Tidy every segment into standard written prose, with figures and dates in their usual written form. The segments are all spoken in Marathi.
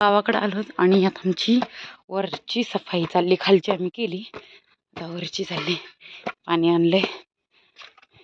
गावाकडे आलो आणि आता आमची वरची सफाई चालली. खालची आम्ही केली, आता वरची चालली. पाणी आणलंय.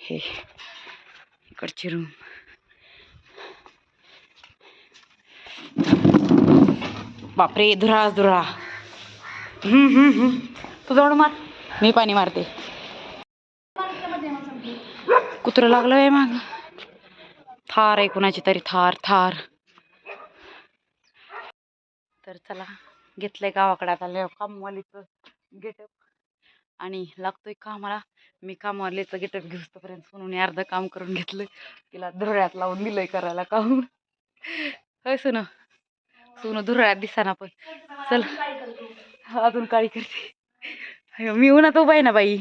हे इकडची रूम. बापरे, धुराळ धुराळा. तू जाऊन मार, मी पाणी मारते. कुत्रं लागलं आहे माग. थार आहे कुणाची तरी, थार थार. तर चला, घेतलंय गावाकडे आता कामवालीचं गेटअप आणि लागतोय कामाला. मी कामवालीचं गेटअप घेऊस्तोपर्यंत सोनूने अर्ध काम करून घेतलं. तिला धुरळ्यात लावून दिलंय करायला काम. होय सोनू, सोनू धुरळ्यात दिसाना पण. चल अजून काळी करते. मी उन्हात उभा आहे ना बाई.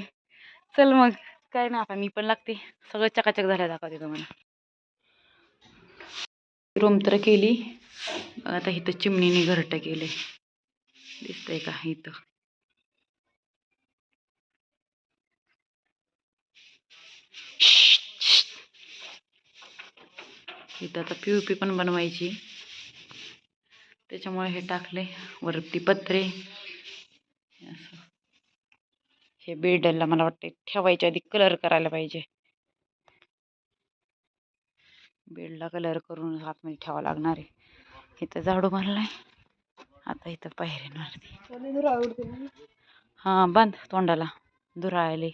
चल मग काय ना, आता मी पण लागते. सगळं चकाचक झालं दाखवते तुम्हाला. रूम तर केली, आता इथं चिमणीने घरटं केले. दिसतंय का इथं. इथं आता POP पण बनवायची, त्याच्यामुळे हे टाकले. वरती पत्रे. असं हे बेडला मला वाटते ठेवायच्या आधी कलर करायला पाहिजे. बेडला कलर करून आतमध्ये ठेवावं लागणार आहे. इथं झाडू मारलाय, आता इथं पायऱ्यांवरती. हा, बांध तोंडाला, धुराळले.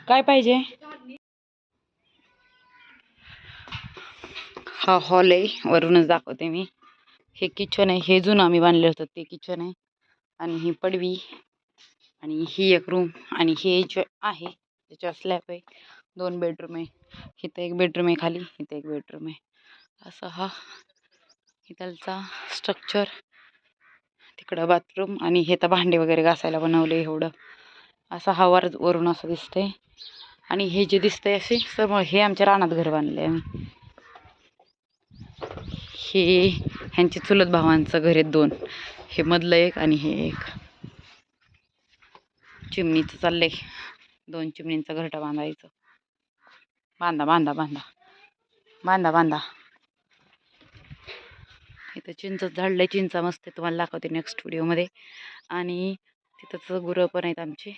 काय पाहिजे. हा हॉल आहे, वरूनच दाखवते मी. हे किचन आहे, हे जुनं आम्ही बांधलं होतं ते किचन आहे. आणि ही पडवी आणि ही एक रूम. आणि हे जे आहे त्याच्यावर स्लॅब आहे. 2 बेडरूम आहे. इथं एक बेडरूम आहे खाली, इथं एक बेडरूम आहे. असं हा इथलचा स्ट्रक्चर. तिकडं बाथरूम आणि हे तर भांडे वगैरे घासायला बनवले एवढं. असं हा वरून असं दिसतंय. आणि हे जे दिसतंय असे समोर, हे आमच्या रानात घर बांधले आम्ही. हे ह्यांचे चुलत भावांचं घर आहेत 2. हे मधलं एक आणि हे एक. चिमणीचं चाललंय, 2 चिमणींचं घरटं बांधायचं. बांधा बांधा बांधा बांधा बांधा. इथं चिंच झाडलंय, चिंचा मस्त तुम्हाला दाखवते नेक्स्ट व्हिडिओमध्ये. आणि तिथंच गुरं पण आहेत आमचे.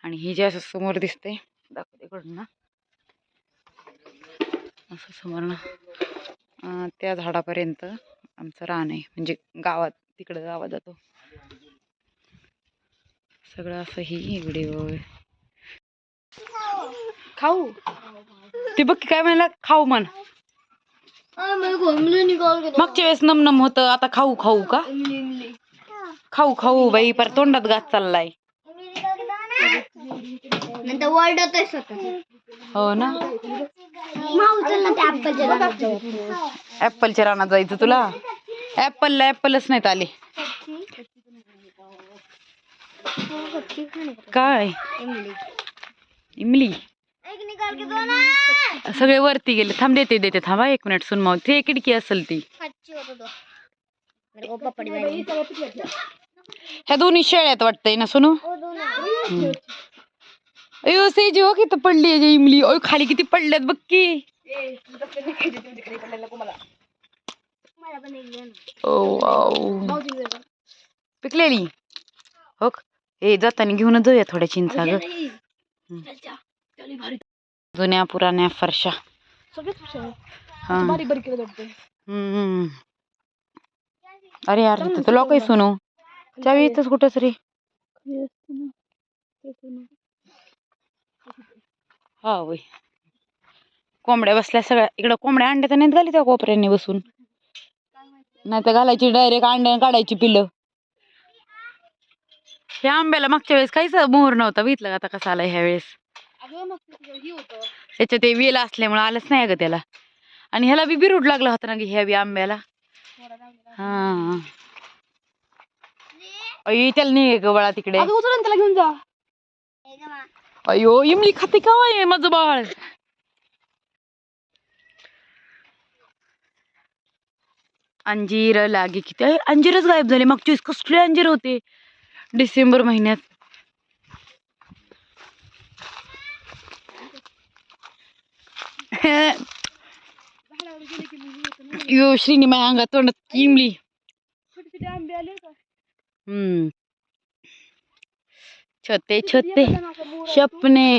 आणि ही जे असं समोर दिसते दाखवते इकडून, असं समोर त्या झाडापर्यंत आमचं रान आहे. म्हणजे गावात, तिकडं गावात जातो सगळं. असं ही व्हिडिओ खाऊ. ते बघ काय म्हणला, खाऊ म्हण. मागच्या वेळेस नम होतं, आता खाऊ खाऊ का. खाऊ खाऊ बाई, पर तोंडात घास चाललाय. हो ना, ऍपलच्या रानात जायचं तुला. ऍपलच नाहीत आले. काय इमली. सगळे वरती गेले. थांब, देते थांबा 1 मिनिट. सुन मग ते खिडकी असेल ती. ह्या दोन्ही शेळ्यात वाटतंय ना सोनू. अयो सेजी हो, किती पडली आहे इमली. अयो खाली किती पडल्यात बघ की. पिकलेली हो. हे जाताना घेऊन जाऊया थोड्या चिंचा ग. जुन्या पुराण्या फरशा. अरे यार, तिथं लॉक आहे सोनू. चावी इथंच कुठंच रे. हा वय, कोंबड्या बसल्या सगळ्या इकडं. कोंबड्या अंड्या तर नाहीत घाली त्या कोपऱ्यांनी बसून. नाही तर घालायची डायरेक्ट अंड्या काढायची पिल्लं. ह्या आंब्याला मागच्या वेळेस काहीच मोहर नव्हता, बघितलं आता कसा आला ह्या वेळेस. त्याच्यात ते वेल असल्यामुळे आलंच नाही ग त्याला. आणि ह्याला बी बिरूड लागला होता ना ग ह्या बी आंब्याला. हा, अय त्याला नाही गवळा तिकडे. त्याला घेऊन जा. अयो इमली खाते का वय माझं बाळ. अंजीर लागे किती अंजीरच गायब झाले. मागच्या वेळेस कसले अंजीर होते डिसेंबर महिन्यात. यो श्रीनी माझ्या अंगात तोंडात किमली. छोटे छोटे सपने.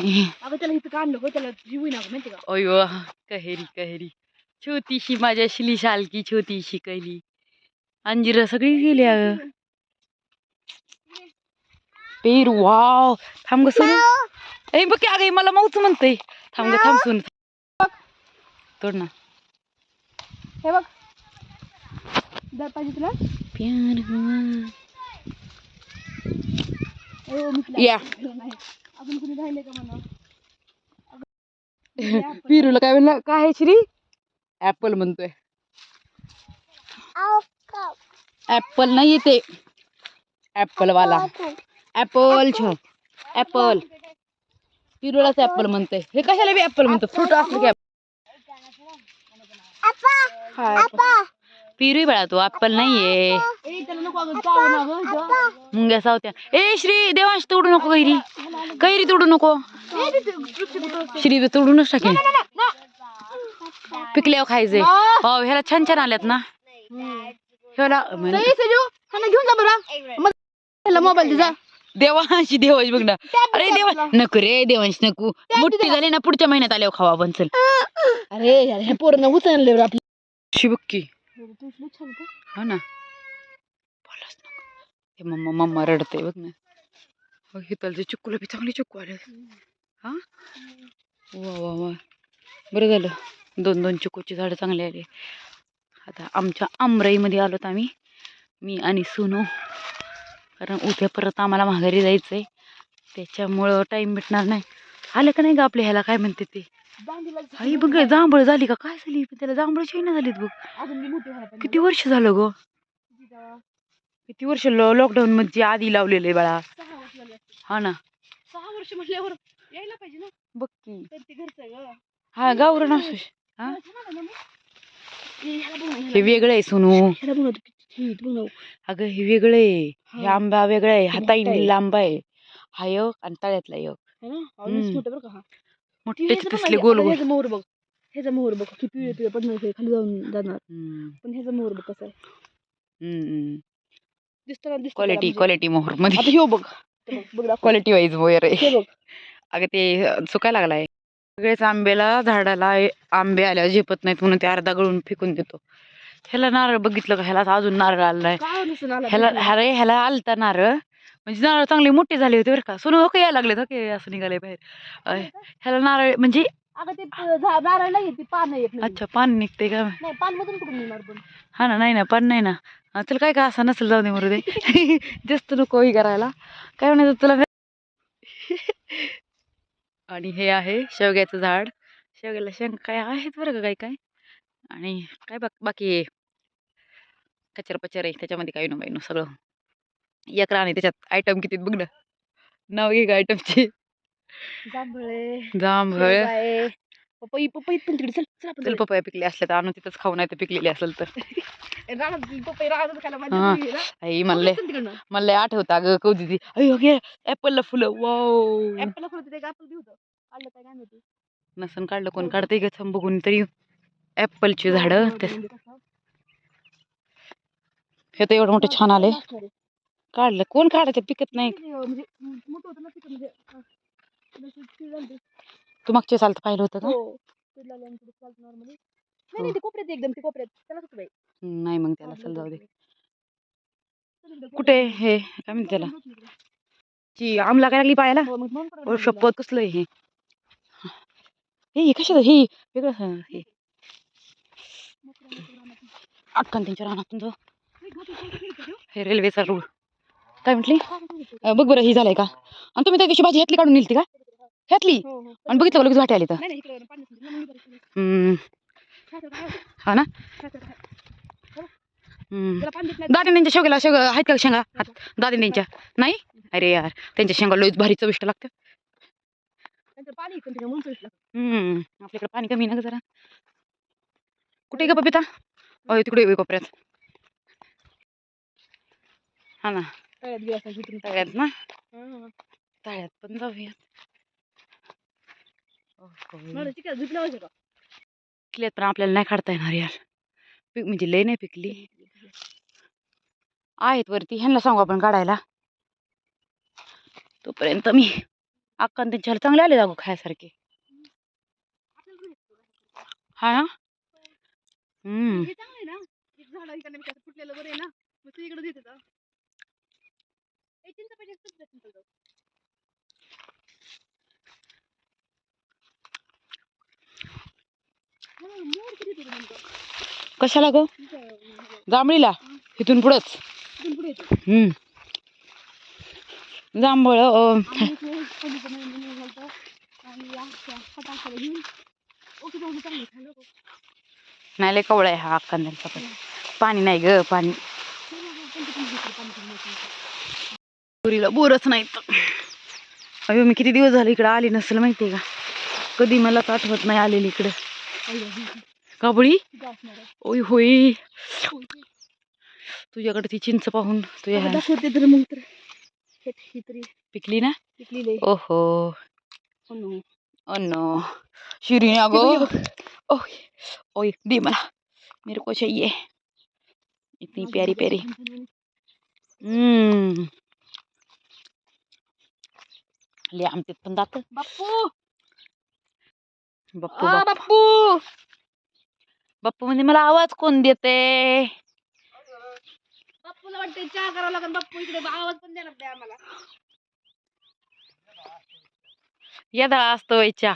अयो कहेरी कहेरी छोटीशी माझ्या शिली शालकी छोटीशी कैली. अंजीर सगळी गेली अगं. पेरू वाव. थांब ग सोनू. ए बघ अगं मला माऊच म्हणतंय. थांब ग थांब सोनू. तोड ना. हे बघ दर पाहिजे तुला. प्यार हुआ. या अजून कुणी राहिले का म्हणा. पिरूला काय म्हणलं काय आहे श्री. ऍपल म्हणतोय. ऍपल नाही येते ऍपल वाला. ऍपल छो ऍपल. पिरूलाच ऍपल म्हणतोय. हे कशाला बी ऍपल म्हणतो. फ्रूट असलं की पिरू बाळा तो ऍपल नाहीये. मुंग्या सावत्या. ए श्री देवांश तोडू नको कैरी. कैरी तोडू नको. श्री तोडूनच टाकेन. पिकल्यावर खायचे. हो ह्याला छान छान आल्यात ना. ह्याला घेऊन जा बरं मोबाईल तुझा. देवांशी देवांश बघ ना. अरे देवा नको रे देवांश नको. मोठी झाली ना पुढच्या महिन्यात आल्यावर खावा पण चल. अरे यार हे पोरं उचलले आपली शिबक्की. हो ना बोलाच नको. मम्मा मम्मा रडते बघ ना. हितालचे चिक्कूला बी चांगले चिक्कू आले. हा वा वा वा बरं झालं. 2-2 चिक्कूची झाडं चांगली आली. आता आमच्या आमराईमध्ये आलोत आम्ही. मी आणि सोनू. कारण उद्या परत आम्हाला माघारी जायचं आहे. त्याच्यामुळं टाईम भेटणार नाही. आलं का नाही का आपल्या ह्याला काय म्हणते ते. आई बघ जांभळ झाली का काय झाली. त्याला जांभळाची ना झालीत बघ. किती वर्ष झालं ग. किती वर्ष लॉकडाऊन मध्ये आधी लावलेलं आहे बाळा. हा ना 6 वर्ष म्हटल्यावर यायला पाहिजे ना. बघ की घरचं हा गावरण असू. हा हे वेगळं आहे सोनू. अगं हे वेगळं आहे. हे आंबा वेगळा आहे. हाताईने आंबा आहे. हा योग आणि तळ्यातला योग. मोठे तसले गोल गोल. मोहर बघ. ह्याचा मोहर बघ किती पिवळे पण खाली जाऊन जाणार. पण ह्याचा मोहर बघ कसा आहे. दिसतो क्वालिटी क्वालिटी मोहर मध्ये. आता ह्यो बघ क्वालिटी वाईज मोहर आहे. अगं ते सुकायला लागलाय. सगळेच आंब्याला झाडाला आंबे आल्यावर झेपत नाहीत म्हणून ते अर्धा गळून फेकून देतो. ह्याला नारळ बघितलं का. ह्याला अजून नारळ आला नाही. ह्याला आलता नारळ. म्हणजे नारळ चांगले मोठे झाले होते बरं का. सोनू हो यायला लागले हो असं निघाले बाहेर. ह्याला नारळ म्हणजे नारळ नाही ती पान येत. अच्छा पान निघते का. नाही पान मधून कुठून निघणार पण. हा ना नाही ना पान नाही ना. चल काय का असं नसेल जाऊ दे मरू दे. जास्त नको ही करायला. काय म्हणायचं तुला. आणि हे आहे शेवग्याचं झाड. शेवग्याला शेंग काय आहेत बरं का काय काय. आणि काय बाकी कचर पचर आहे त्याच्यामध्ये काही नको बाई सगळं. एक राणी त्याच्यात आयटम किती बघ ना. नाव घे का आयटमचे. जांभळ पपई पपई पण तिकडे चल पपया पिकले असले तर आणून तिथंच खाऊ नाही तर पिकलेले असेल तर. आई मला आठवतं अगं कधी ती अयो ऍपलला फुलं वाव. नसन काढलं कोण काढतंय ग बघून तरी. ऍपलची झाडं हे तर एवढं मोठं छान आले. काढलं कोण काढायचं पिकत नाही. तू मागच्या साल पाहिलं होतं का. नाही मग त्याला चल जाऊ दे. कुठे हे काय म्हणते त्याला. ची आमला काय लागली पायाला. शपथ कसलं हे. हे कशाचं हे वेगळं हे. अटकन त्यांच्या रानातून जाऊ. हे रेल्वेचा रूळ. काय म्हटली बघ बरं ही झालंय का. आणि तुम्ही त्या दिवशी भाजी ह्यातली काढून नेलती का. ह्यातली आणि बघितलं लगेच वाटे आली तर. हा ना दादींच्या शेवग्याला आहेत का शेंगा दादींच्या नाही. अरे यार त्यांच्या शेंगा लयच भारी चविष्ट लागतात. आपल्याकडे पाणी कमी ना जरा. कुठे ग बबिता. तिकडे कोपऱ्यात. हा ना तळ्यात बी असं इथून तळ्यात ना हा. तळ्यात पण जाऊयात. मला चिकन झुप लावायचं का? पिकल्यात पण आपल्याला नाही काढता येणार यार. म्हणजे लय नाही पिकली आहेत वरती. ह्यांना सांगू आपण काढायला. तोपर्यंत मी अक्का आणि त्यांच्याला चांगले आले जागो खायसारखे. हा ना हे चांगलं आहे ना, एक झाड इकडे फुटलेलं बरं आहे ना, मग तू इकडे देते का? चिंच पाहिजे चिंच. कशाला गो जांभळीला इथून पुढंच जांभळ नाही लय कवळा आहे हा अक्कांचा पण. पाणी नाही ग पाणी. पुरीला बोरच नाहीत. अयो मी किती दिवस झाले इकडे आले नसेल माहितीये का. कधी मलाच आठवत नाही आलेली इकडे. काबळी ओय होय तुझ्याकडे ती चिंच पाहून तुझ्या दाखवते तर मग तर पिकली ना. पिकली ओहो नो शिरीने अगो ओय ओय दे मला मेरे को चाहिए इतनी प्यारी प्यारी. ले आमच्यात पण दात. बाप्पू बाप्पू बाप्पू बाप्पू म्हणजे मला आवाज कोण देते. बाप्पूला वाटते चहा करावं लागेल. बाप्पू इकडे आवाज पण देणार नाही आम्हाला. येदळा असतो चहा.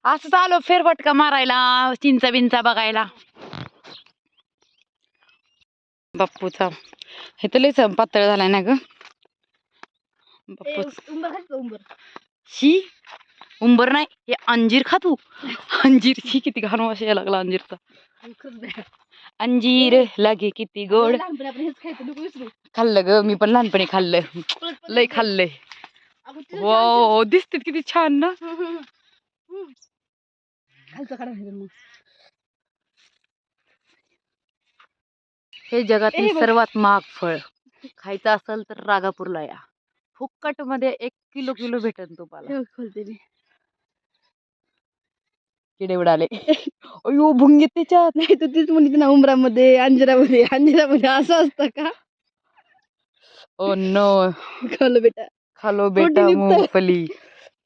असं चालू फेरफटका मारायला चिंचा बिंचा बघायला. बाप्पूचा हे तर लयच पातळ झालाय ना ग. उंबर शी उंबर नाही हे अंजीर खा तू. अंजीर शी किती घाण वास यायला लागला अंजीरचा. अंजीर लागे किती गोड. खाल्लं ग मी पण लहानपणी खाल्लं. लय खाल्लंय. हो दिसते किती छान ना. हे जगातील सर्वात महाग फळ. खायचं असेल तर राजापूरला या. फुक्कट मध्ये 1 किलो भेटेल तुम्हाला. किडे उडाले. अयो भुंगे त्याच्यात. नाही तर तीच म्हणते ना उंबरामध्ये अंजिरामध्ये असं असतं का? ओ नो खालो बेटा खालो बेटा मूंगफली.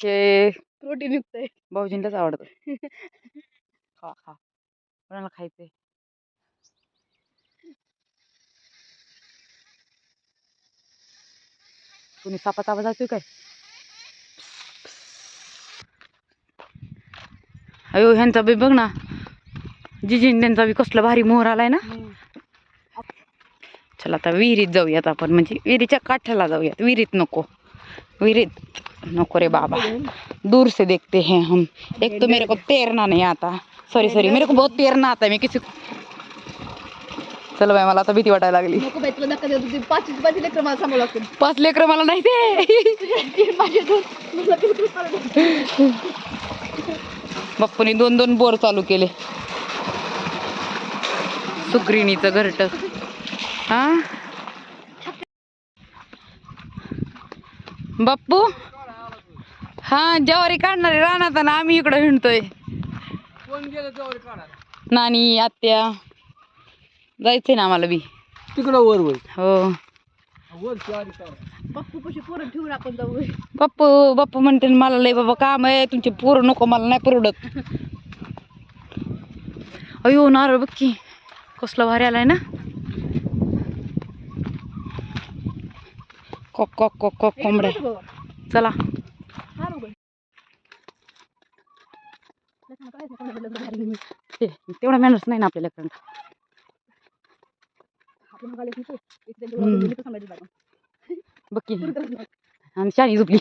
हे प्रोटीन युक्त आहे. भाऊजींलाच आवडतं. खा खा कोणाला खायचंय. कुणी सापाचा आवाज ऐकतोय काय. अयो ह्यांचा बी बघ ना जिजीन त्यांचा बी कसला भारी मोहर आलाय ना. चला आता विहिरीत जाऊयात आपण. म्हणजे विहिरीच्या काठाला जाऊयात. विहिरीत नको रे बाबा. दूर से देखते हैं हम. एक तो मेरे को तैरना नहीं आता. सॉरी मेरे को बहुत तैरना आता है. मैं किसी चल बाय मला आता भीती वाटायला लागली. नको बाई तुला धक्का देतो. 5 लेकर मला सांभाळू लागतील. 5 लेकरं मला नाही ते. बाप्पूने 2 बोर चालू केले. सुग्रीणीचं घरट. हा बाप्पू हा ज्वारी काढणारे रानात ना. आम्ही इकडं हिंडतोय. नानी आत्या जायचंय ना आम्हाला बी तिकडं वर हो. बाप्पू कशी पोरं ठेवून आपण जाऊ. बाप्पू म्हणते मला लय बाबा काम आहे. तुमचे पोरं नको मला नाही परवडत. अयो नारळ बघ की कसला भारी आलाय ना. कॉक कॉक कॉक कॉक कोंबड्या. चला तेवढा मॅनर्स नाही ना आपल्याला. बघ की आणि शानी झोपली.